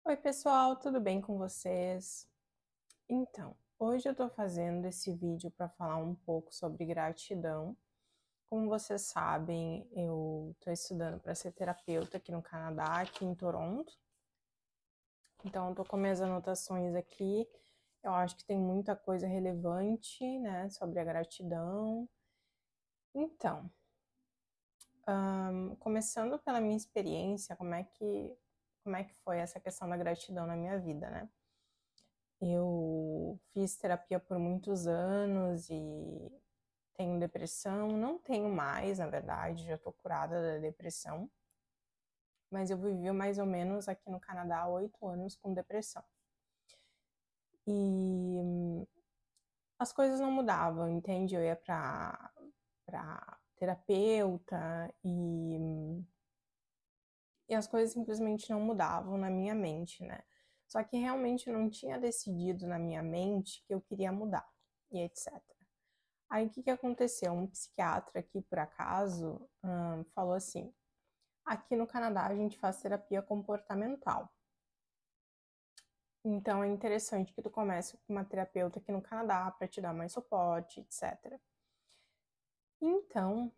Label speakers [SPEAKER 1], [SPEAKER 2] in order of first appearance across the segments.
[SPEAKER 1] Oi, pessoal, tudo bem com vocês? Então, hoje eu tô fazendo esse vídeo para falar um pouco sobre gratidão. Como vocês sabem, eu tô estudando para ser terapeuta aqui no Canadá, aqui em Toronto. Então, eu tô com minhas anotações aqui. Eu acho que tem muita coisa relevante, né, sobre a gratidão. Então, começando pela minha experiência, como é que foi essa questão da gratidão na minha vida, né? Eu fiz terapia por muitos anos e tenho depressão. Não tenho mais, na verdade, já tô curada da depressão. Mas eu vivi mais ou menos aqui no Canadá 8 anos com depressão. E as coisas não mudavam, entende? Eu ia pra terapeuta e as coisas simplesmente não mudavam na minha mente, né? Só que realmente eu não tinha decidido na minha mente que eu queria mudar e etc. Aí o que que aconteceu? Um psiquiatra aqui, por acaso, falou assim: aqui no Canadá a gente faz terapia comportamental. Então é interessante que tu comece com uma terapeuta aqui no Canadá para te dar mais suporte, etc. Então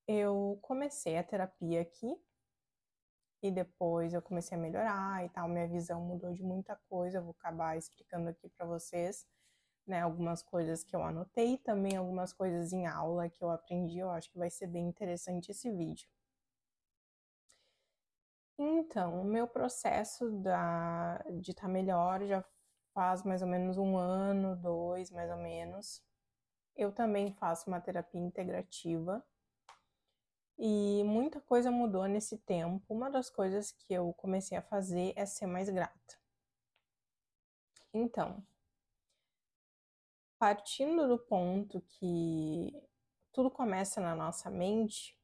[SPEAKER 1] eu comecei a terapia aqui e depois eu comecei a melhorar e tal. Minha visão mudou de muita coisa. Eu vou acabar explicando aqui para vocês, né, algumas coisas que eu anotei, também algumas coisas em aula que eu aprendi. Eu acho que vai ser bem interessante esse vídeo. Então, o meu processo de estar melhor já faz mais ou menos um ano, dois, mais ou menos. Eu também faço uma terapia integrativa e muita coisa mudou nesse tempo. Uma das coisas que eu comecei a fazer é ser mais grata. Então, partindo do ponto que tudo começa na nossa mente,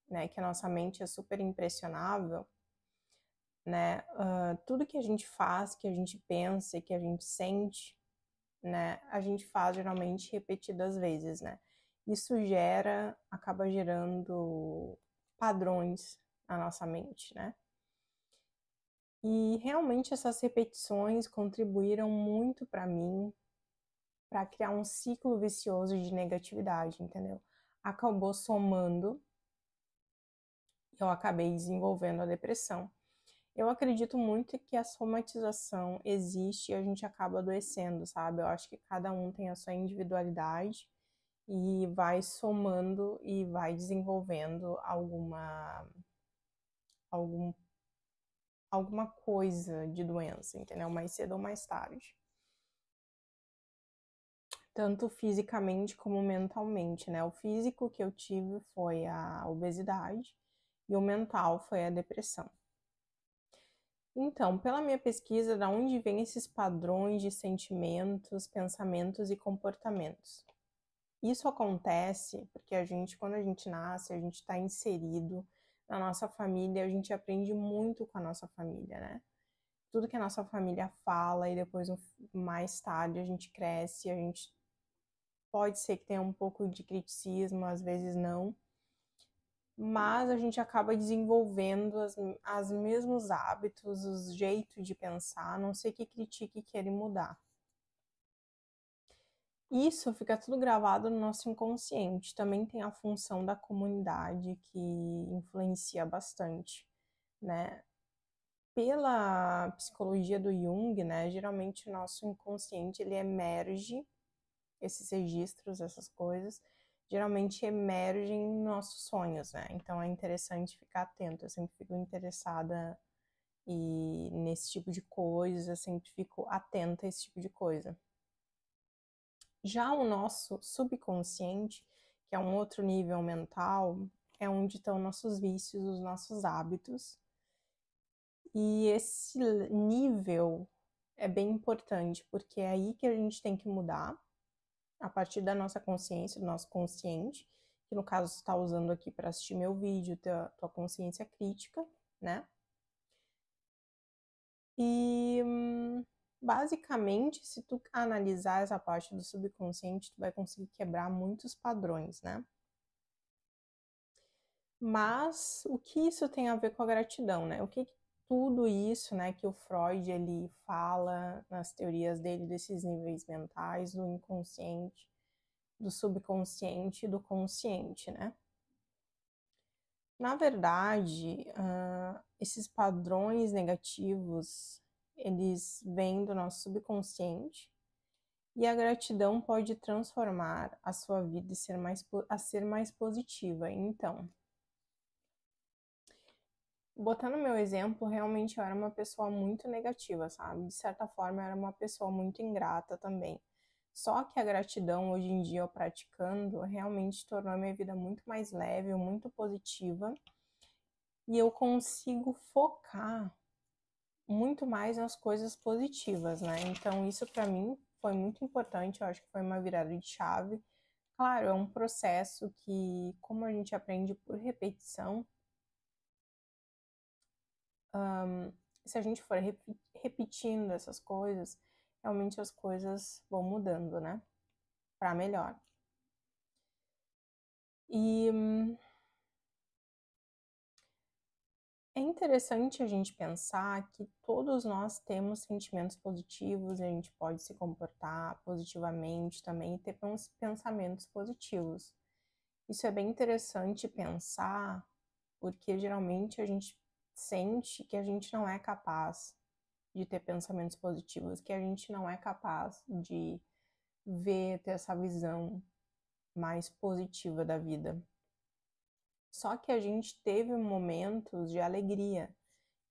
[SPEAKER 1] né, que a nossa mente é super impressionável, né? Tudo que a gente faz, que a gente pensa, que a gente sente, né? A gente faz geralmente repetidas vezes, né? Isso acaba gerando padrões na nossa mente, né? E realmente essas repetições contribuíram muito para mim, para criar um ciclo vicioso de negatividade, entendeu? Acabou somando, eu acabei desenvolvendo a depressão. Eu acredito muito que a somatização existe e a gente acaba adoecendo, sabe? Eu acho que cada um tem a sua individualidade e vai somando e vai desenvolvendo algum, alguma coisa de doença, entendeu? Mais cedo ou mais tarde. Tanto fisicamente como mentalmente, né? O físico que eu tive foi a obesidade e o mental foi a depressão. Então, pela minha pesquisa, da onde vêm esses padrões de sentimentos, pensamentos e comportamentos? Isso acontece porque quando a gente nasce, a gente está inserido na nossa família, a gente aprende muito com a nossa família, né? Tudo que a nossa família fala e depois mais tarde a gente cresce, a gente pode ser que tenha um pouco de criticismo, às vezes não, mas a gente acaba desenvolvendo os mesmos hábitos, os jeitos de pensar, a não ser que critique e queira mudar. Isso fica tudo gravado no nosso inconsciente. Também tem a função da comunidade que influencia bastante, né? Pela psicologia do Jung, né, geralmente o nosso inconsciente ele emerge, esses registros, essas coisas, geralmente emergem em nossos sonhos, né? Então é interessante ficar atento. Eu sempre fico interessada nesse tipo de coisa, eu sempre fico atenta a esse tipo de coisa. Já o nosso subconsciente, que é um outro nível mental, é onde estão nossos vícios, os nossos hábitos. E esse nível é bem importante, porque é aí que a gente tem que mudar, a partir da nossa consciência, do nosso consciente, que no caso você está usando aqui para assistir meu vídeo, tua consciência crítica, né? E basicamente, se tu analisar essa parte do subconsciente, tu vai conseguir quebrar muitos padrões, né? Mas o que isso tem a ver com a gratidão, né? tudo isso, né, que o Freud ele fala nas teorias dele desses níveis mentais, do inconsciente, do subconsciente e do consciente, né? Na verdade, esses padrões negativos, eles vêm do nosso subconsciente e a gratidão pode transformar a sua vida e ser mais positiva. Então, botando meu exemplo, realmente eu era uma pessoa muito negativa, sabe? De certa forma, eu era uma pessoa muito ingrata também. Só que a gratidão, hoje em dia, eu praticando, realmente tornou a minha vida muito mais leve, muito positiva. E eu consigo focar muito mais nas coisas positivas, né? Então, isso para mim foi muito importante, eu acho que foi uma virada de chave. Claro, é um processo que, como a gente aprende por repetição, se a gente for repetindo essas coisas, realmente as coisas vão mudando, né? Para melhor. E é interessante a gente pensar que todos nós temos sentimentos positivos, e a gente pode se comportar positivamente também e ter pensamentos positivos. Isso é bem interessante pensar, porque geralmente a gente sente que a gente não é capaz de ter pensamentos positivos, que a gente não é capaz de ter essa visão mais positiva da vida. Só que a gente teve momentos de alegria,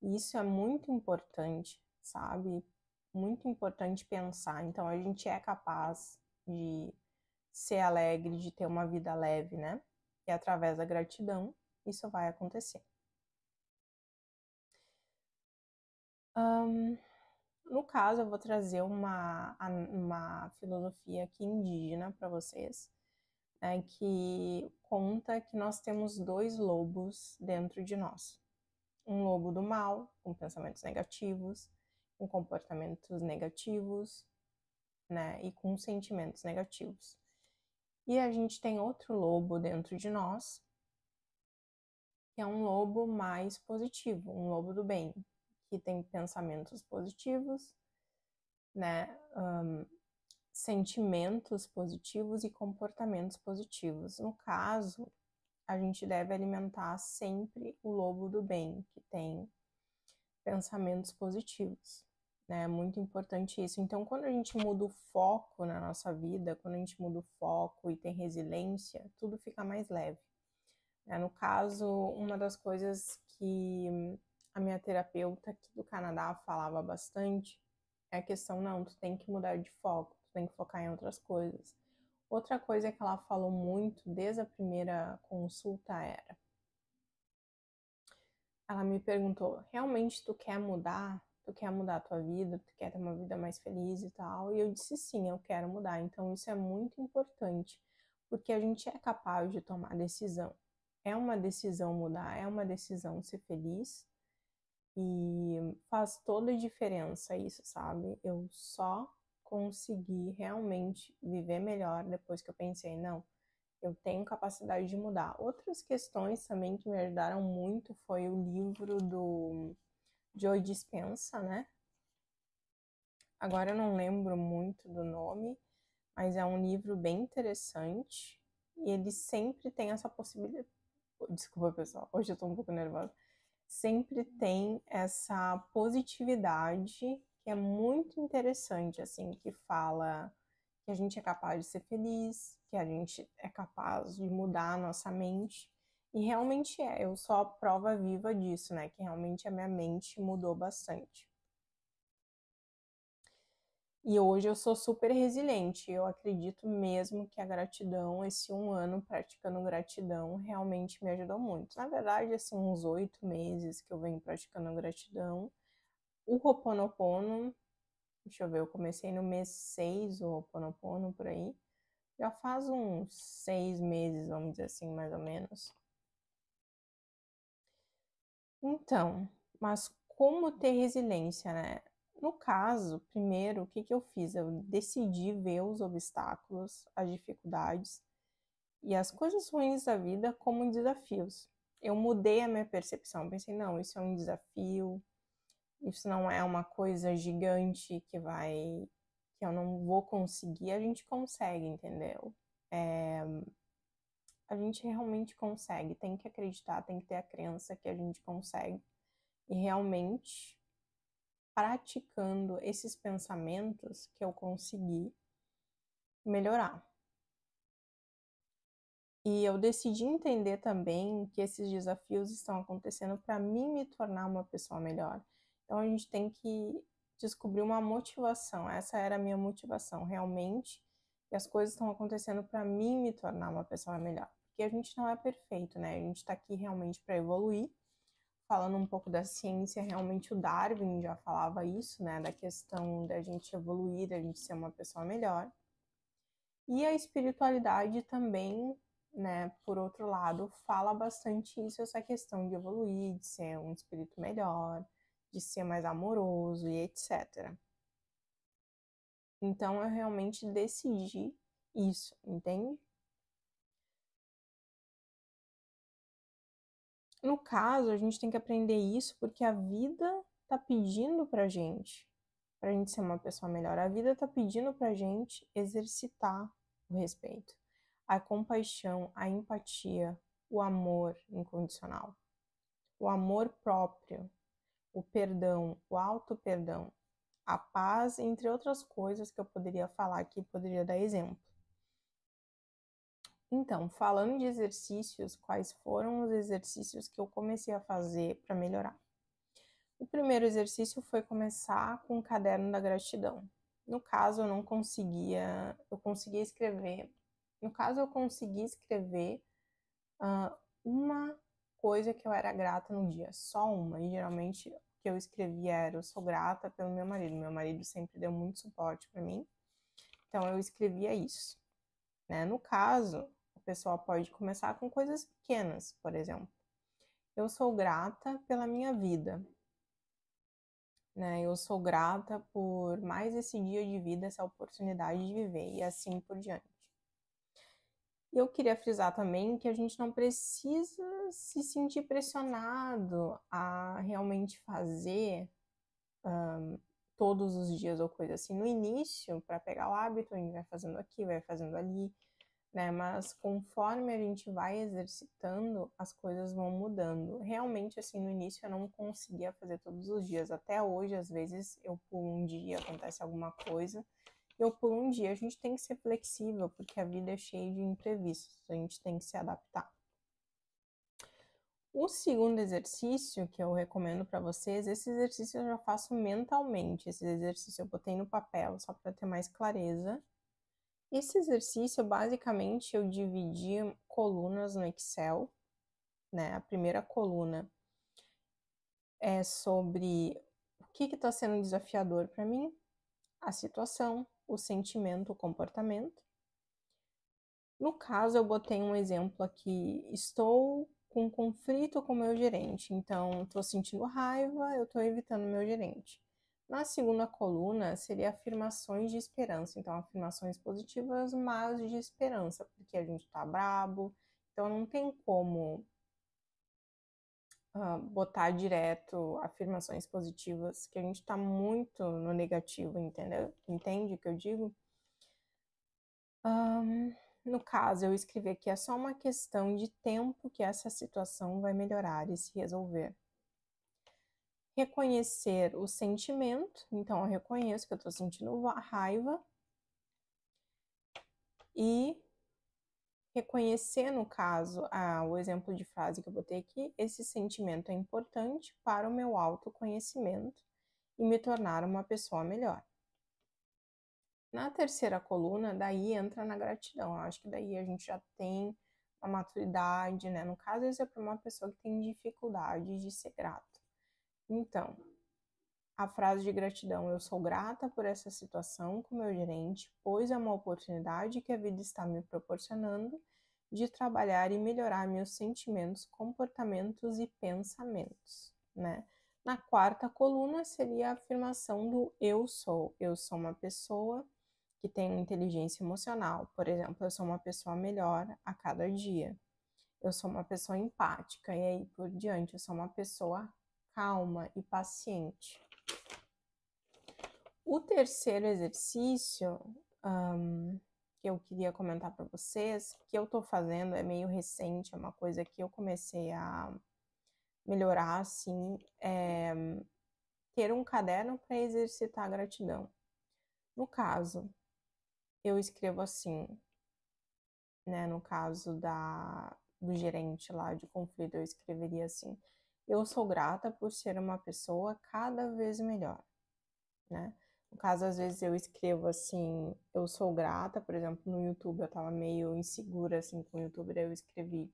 [SPEAKER 1] e isso é muito importante, sabe? Muito importante pensar. Então a gente é capaz de ser alegre, de ter uma vida leve, né? E através da gratidão, isso vai acontecer. No caso, eu vou trazer uma filosofia aqui indígena para vocês, né, que conta que nós temos dois lobos dentro de nós. Um lobo do mal, com pensamentos negativos, com comportamentos negativos, né, e com sentimentos negativos. E a gente tem outro lobo dentro de nós, que é um lobo mais positivo, um lobo do bem, que tem pensamentos positivos, né, sentimentos positivos e comportamentos positivos. No caso, a gente deve alimentar sempre o lobo do bem, que tem pensamentos positivos. Né? É muito importante isso. Então, quando a gente muda o foco na nossa vida, quando a gente muda o foco e tem resiliência, tudo fica mais leve. No caso, uma das coisas que a minha terapeuta aqui do Canadá falava bastante é a questão, não, tu tem que mudar de foco, tu tem que focar em outras coisas. Outra coisa que ela falou muito desde a primeira consulta era, ela me perguntou, realmente tu quer mudar? Tu quer mudar a tua vida? Tu quer ter uma vida mais feliz e tal? E eu disse sim, eu quero mudar. Então isso é muito importante, porque a gente é capaz de tomar decisão. É uma decisão mudar, é uma decisão ser feliz e faz toda a diferença isso, sabe? Eu só consegui realmente viver melhor depois que eu pensei, não, eu tenho capacidade de mudar. Outras questões também que me ajudaram muito foi o livro do Joe Dispenza, né? Agora eu não lembro muito do nome, mas é um livro bem interessante e ele sempre tem essa possibilidade. Desculpa, pessoal, hoje eu tô um pouco nervosa. Sempre tem essa positividade que é muito interessante, assim, que fala que a gente é capaz de ser feliz, que a gente é capaz de mudar a nossa mente. E realmente é, eu sou a prova viva disso, né? Que realmente a minha mente mudou bastante. E hoje eu sou super resiliente. Eu acredito mesmo que a gratidão, esse 1 ano praticando gratidão, realmente me ajudou muito. Na verdade, assim, uns 8 meses que eu venho praticando gratidão. O Ho'oponopono, deixa eu ver, eu comecei no mês 6, o Ho'oponopono, por aí. Já faz uns 6 meses, vamos dizer assim, mais ou menos. Então, mas como ter resiliência, né? No caso, primeiro, o que que eu fiz? Eu decidi ver os obstáculos, as dificuldades e as coisas ruins da vida como desafios. Eu mudei a minha percepção. Pensei, não, isso é um desafio, Isso não é uma coisa gigante que eu não vou conseguir, a gente consegue, entendeu? A gente realmente consegue, tem que acreditar, tem que ter a crença que a gente consegue. E realmente, praticando esses pensamentos que eu consegui melhorar. E eu decidi entender também que esses desafios estão acontecendo para mim me tornar uma pessoa melhor. Então a gente tem que descobrir uma motivação. Essa era a minha motivação, realmente. E as coisas estão acontecendo para mim me tornar uma pessoa melhor. Porque a gente não é perfeito, né? A gente está aqui realmente para evoluir. Falando um pouco da ciência, realmente o Darwin já falava isso, né? Da questão da gente evoluir, da gente ser uma pessoa melhor. E a espiritualidade também, né, por outro lado, fala bastante isso, essa questão de evoluir, de ser um espírito melhor, de ser mais amoroso e etc. Então eu realmente decidi isso, entende? No caso, a gente tem que aprender isso porque a vida tá pedindo pra gente ser uma pessoa melhor. A vida tá pedindo pra gente exercitar o respeito, a compaixão, a empatia, o amor incondicional, o amor próprio, o perdão, o auto-perdão, a paz, entre outras coisas que eu poderia falar aqui, poderia dar exemplo. Então, falando de exercícios, quais foram os exercícios que eu comecei a fazer para melhorar? O primeiro exercício foi começar com o caderno da gratidão. No caso, eu conseguia escrever. No caso, eu consegui escrever uma coisa que eu era grata no dia, só uma. E geralmente o que eu escrevia era: eu sou grata pelo meu marido. Meu marido sempre deu muito suporte para mim, então eu escrevia isso, né? No caso, o pessoal pode começar com coisas pequenas, por exemplo. Eu sou grata pela minha vida, né? Eu sou grata por mais esse dia de vida, essa oportunidade de viver e assim por diante. E eu queria frisar também que a gente não precisa se sentir pressionado a realmente fazer todos os dias ou coisa assim. No início, para pegar o hábito, a gente vai fazendo aqui, vai fazendo ali, né? Mas conforme a gente vai exercitando, as coisas vão mudando. Realmente, assim, no início eu não conseguia fazer todos os dias. Até hoje, às vezes, eu pulo um dia, acontece alguma coisa, eu pulo um dia. A gente tem que ser flexível, porque a vida é cheia de imprevistos. A gente tem que se adaptar. O segundo exercício que eu recomendo para vocês, esse exercício eu já faço mentalmente. Esse exercício eu botei no papel só para ter mais clareza. Esse exercício, basicamente, eu dividi colunas no Excel, né? A primeira coluna é sobre o que está sendo desafiador para mim, a situação, o sentimento, o comportamento. No caso, eu botei um exemplo aqui: estou com conflito com meu gerente, então estou sentindo raiva, eu estou evitando meu gerente. Na segunda coluna seria afirmações de esperança, então afirmações positivas, mas de esperança, porque a gente está brabo, então não tem como botar direto afirmações positivas, que a gente está muito no negativo, entendeu? Entende o que eu digo? No caso, eu escrevi aqui: é só uma questão de tempo que essa situação vai melhorar e se resolver. Reconhecer o sentimento, então eu reconheço que eu estou sentindo raiva e reconhecer, no caso, o exemplo de frase que eu botei aqui: esse sentimento é importante para o meu autoconhecimento e me tornar uma pessoa melhor. Na terceira coluna, daí entra na gratidão. Eu acho que daí a gente já tem a maturidade, né? No caso, isso é para uma pessoa que tem dificuldade de ser grato. Então, a frase de gratidão: eu sou grata por essa situação com meu gerente, pois é uma oportunidade que a vida está me proporcionando de trabalhar e melhorar meus sentimentos, comportamentos e pensamentos, né? Na quarta coluna seria a afirmação do eu sou. Eu sou uma pessoa que tem inteligência emocional. Por exemplo, eu sou uma pessoa melhor a cada dia. Eu sou uma pessoa empática e aí por diante. Eu sou uma pessoa calma e paciente. O terceiro exercício que eu queria comentar para vocês, que eu tô fazendo, é meio recente, é uma coisa que eu comecei a melhorar, assim, é ter um caderno para exercitar a gratidão. No caso, eu escrevo assim, né? No caso do gerente lá de conflito, eu escreveria assim: eu sou grata por ser uma pessoa cada vez melhor, né? No caso, às vezes eu escrevo assim: eu sou grata, por exemplo, no YouTube, eu tava meio insegura assim com o YouTube, daí eu escrevi: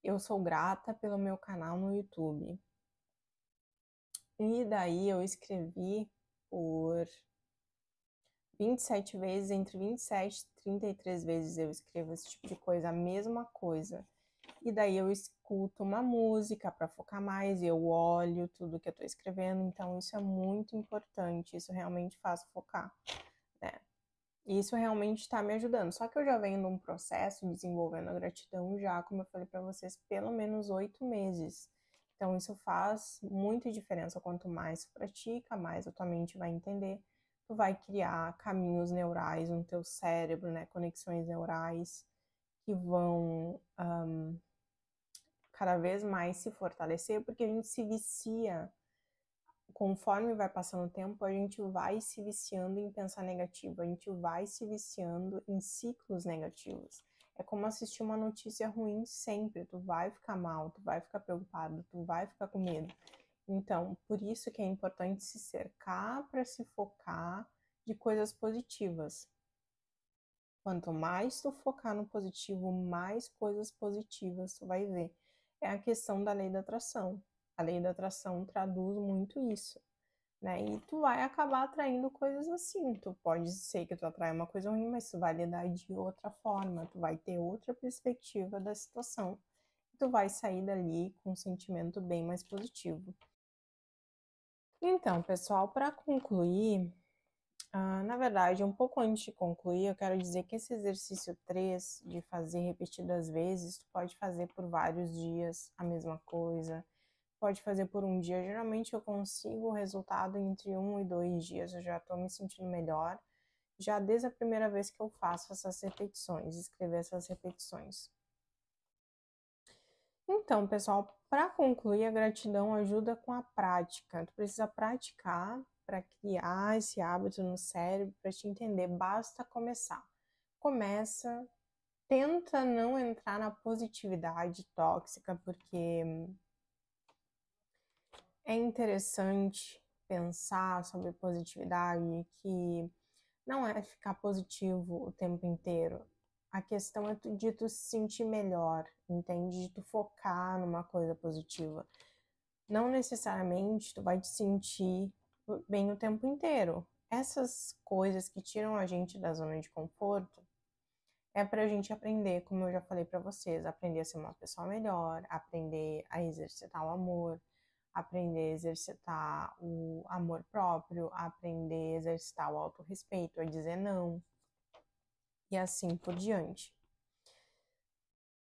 [SPEAKER 1] eu sou grata pelo meu canal no YouTube. E daí eu escrevi por 27 vezes, entre 27 e 33 vezes eu escrevo esse tipo de coisa, a mesma coisa. E daí eu escuto uma música para focar mais, eu olho tudo que eu estou escrevendo, então isso é muito importante, isso realmente faz focar, né? E isso realmente está me ajudando. Só que eu já venho num processo desenvolvendo a gratidão já, como eu falei para vocês, pelo menos 8 meses. Então isso faz muita diferença. Quanto mais tu pratica, mais a tua mente vai entender. Tu vai criar caminhos neurais no teu cérebro, né? Conexões neurais que vão cada vez mais se fortalecer, porque a gente se vicia. Conforme vai passando o tempo, a gente vai se viciando em pensar negativo, a gente vai se viciando em ciclos negativos. É como assistir uma notícia ruim sempre, tu vai ficar mal, tu vai ficar preocupado, tu vai ficar com medo. Então, por isso que é importante se cercar para se focar de coisas positivas. Quanto mais tu focar no positivo, mais coisas positivas tu vai ver. É a questão da lei da atração. A lei da atração traduz muito isso, né? E tu vai acabar atraindo coisas assim. Tu pode ser que tu atrai uma coisa ruim, mas tu vai lidar de outra forma, tu vai ter outra perspectiva da situação. Tu vai sair dali com um sentimento bem mais positivo. Então, pessoal, para concluir, na verdade, um pouco antes de concluir, eu quero dizer que esse exercício 3 de fazer repetidas vezes, tu pode fazer por vários dias a mesma coisa, pode fazer por um dia. Geralmente eu consigo o resultado entre 1 e 2 dias, eu já estou me sentindo melhor, já desde a primeira vez que eu faço essas repetições, escrever essas repetições. Então, pessoal, para concluir, a gratidão ajuda com a prática. Tu precisa praticar para criar esse hábito no cérebro, para te entender. Basta começar. Começa, tenta não entrar na positividade tóxica, porque é interessante pensar sobre positividade, que não é ficar positivo o tempo inteiro. A questão é de tu se sentir melhor, entende? De tu focar numa coisa positiva. Não necessariamente tu vai te sentir bem o tempo inteiro. Essas coisas que tiram a gente da zona de conforto é pra gente aprender, como eu já falei pra vocês, aprender a ser uma pessoa melhor, aprender a exercitar o amor, aprender a exercitar o amor próprio, aprender a exercitar o autorrespeito, a dizer não, e assim por diante.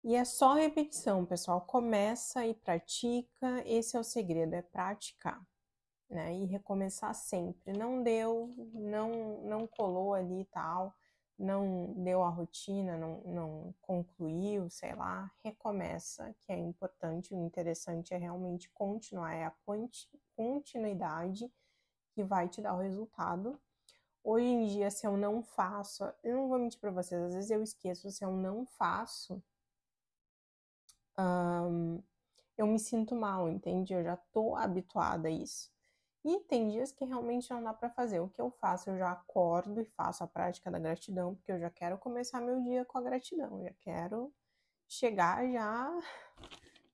[SPEAKER 1] E é só repetição, pessoal. Começa e pratica. Esse é o segredo, é praticar, né? E recomeçar sempre. Não deu, não colou ali e tal, não deu a rotina, não concluiu, sei lá, recomeça, que é importante. O interessante é realmente continuar, é a continuidade que vai te dar o resultado. Hoje em dia, se eu não faço, eu não vou mentir pra vocês, às vezes eu esqueço, se eu não faço, eu me sinto mal, entende? Eu já tô habituada a isso. E tem dias que realmente não dá para fazer. O que eu faço? Eu já acordo e faço a prática da gratidão, porque eu já quero começar meu dia com a gratidão. Eu já quero chegar já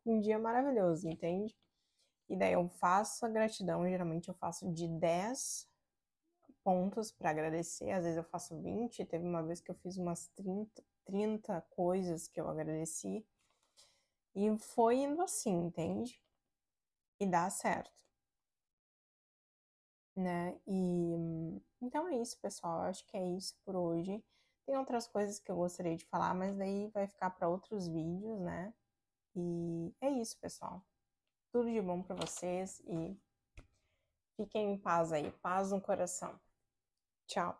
[SPEAKER 1] um dia maravilhoso, entende? E daí eu faço a gratidão, geralmente eu faço de 10 pontos para agradecer, às vezes eu faço 20. Teve uma vez que eu fiz umas 30 coisas que eu agradeci. E foi indo assim, entende? E dá certo, né? E então é isso, pessoal. Eu acho que é isso por hoje. Tem outras coisas que eu gostaria de falar, mas daí vai ficar para outros vídeos, né? E é isso, pessoal. Tudo de bom para vocês e fiquem em paz aí, paz no coração. Tchau.